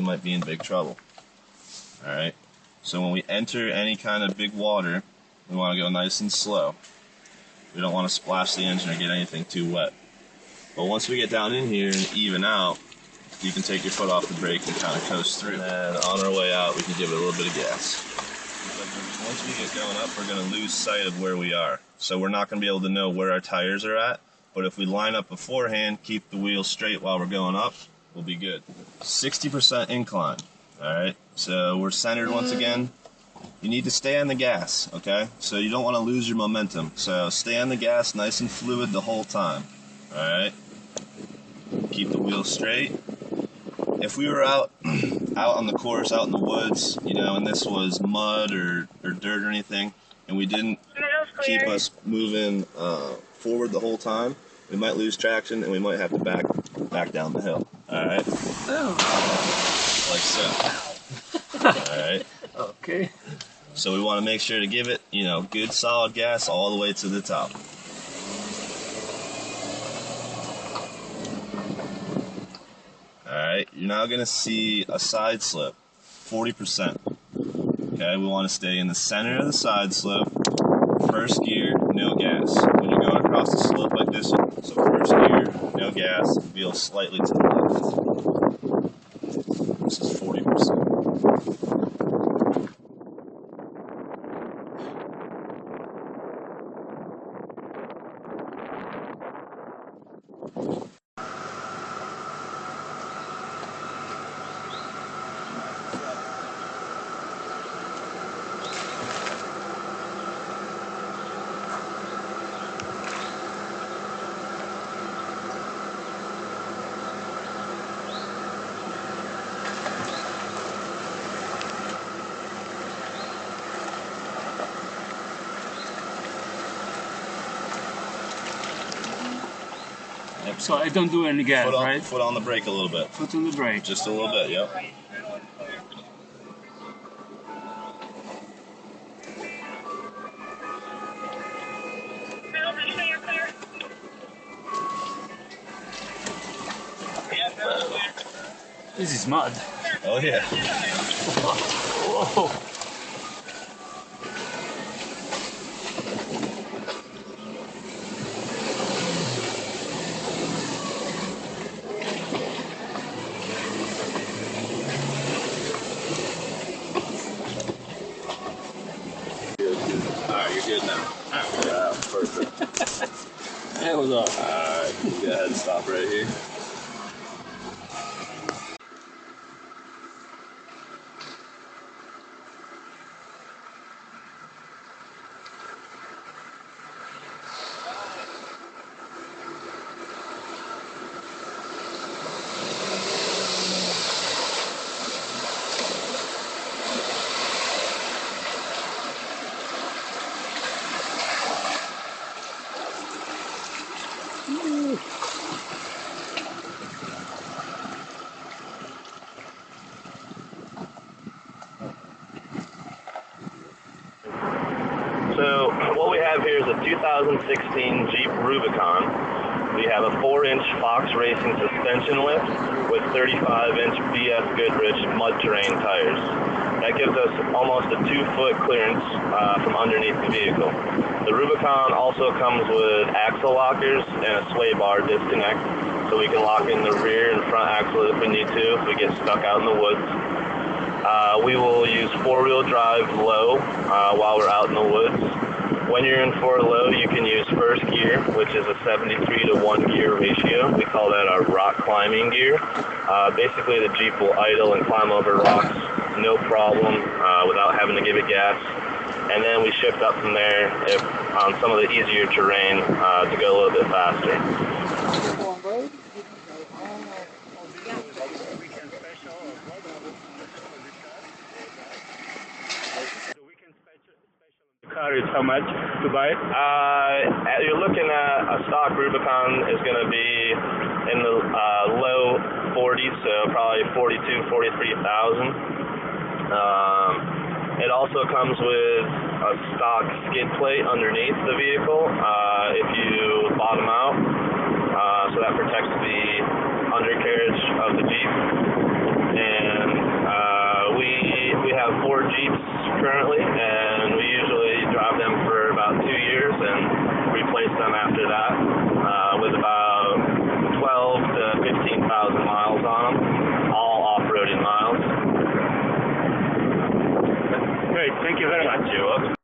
might be in big trouble. Alright, so when we enter any kind of big water, we want to go nice and slow. We don't want to splash the engine or get anything too wet. But once we get down in here and even out, you can take your foot off the brake and kind of coast through. And on our way out, we can give it a little bit of gas. Once we get going up, we're going to lose sight of where we are. So we're not going to be able to know where our tires are at. But if we line up beforehand, keep the wheel straight while we're going up, we'll be good. 60% incline. Alright, so we're centered once again. You need to stay on the gas, okay? So you don't want to lose your momentum. So stay on the gas nice and fluid the whole time. Alright? Keep the wheel straight. If we were out on the course, out in the woods, you know, and this was mud or dirt or anything, and we didn't keep us moving forward the whole time, we might lose traction and we might have to back down the hill. Alright? Like so. Alright? Okay. So we want to make sure to give it, you know, good solid gas all the way to the top. Alright, you're now going to see a side slip, 40%. Okay, we want to stay in the center of the side slip, first gear, no gas. When you're going across the slope like this, so first gear, no gas, wheel slightly to the left. This is 40%. So I don't do any gas, right? Foot on the brake a little bit. Foot on the brake. Just a little bit, yep. This is mud. Oh yeah. Whoa. Alright, you're good now. Wow, perfect. That was awesome. Alright, go ahead and stop right here. So what we have here is a 2016 Jeep Rubicon. We have a 4-inch Fox Racing suspension lift with 35-inch BF Goodrich mud terrain tires. That gives us almost a 2-foot clearance from underneath the vehicle. The Rubicon also comes with axle lockers and a sway bar disconnect, so we can lock in the rear and front axle if we need to, if we get stuck out in the woods. We will use 4-wheel drive low while we're out in the woods. When you're in 4 low, you can use first gear, which is a 73 to 1 gear ratio. We call that our rock climbing gear. Basically, the Jeep will idle and climb over rocks, no problem, without having to give it gas. And then we shift up from there if on some of the easier terrain to go a little bit faster. Car is how much to buy? You're looking at a stock Rubicon is going to be in the low 40s, so probably 42, 43,000. It also comes with a stock skid plate underneath the vehicle if you bottom out, so that protects the undercarriage of the Jeep. And Jeeps currently, and we usually drive them for about 2 years and replace them after that with about 12 to 15,000 miles on them, all off-roading miles. Great, thank you very much. You're welcome.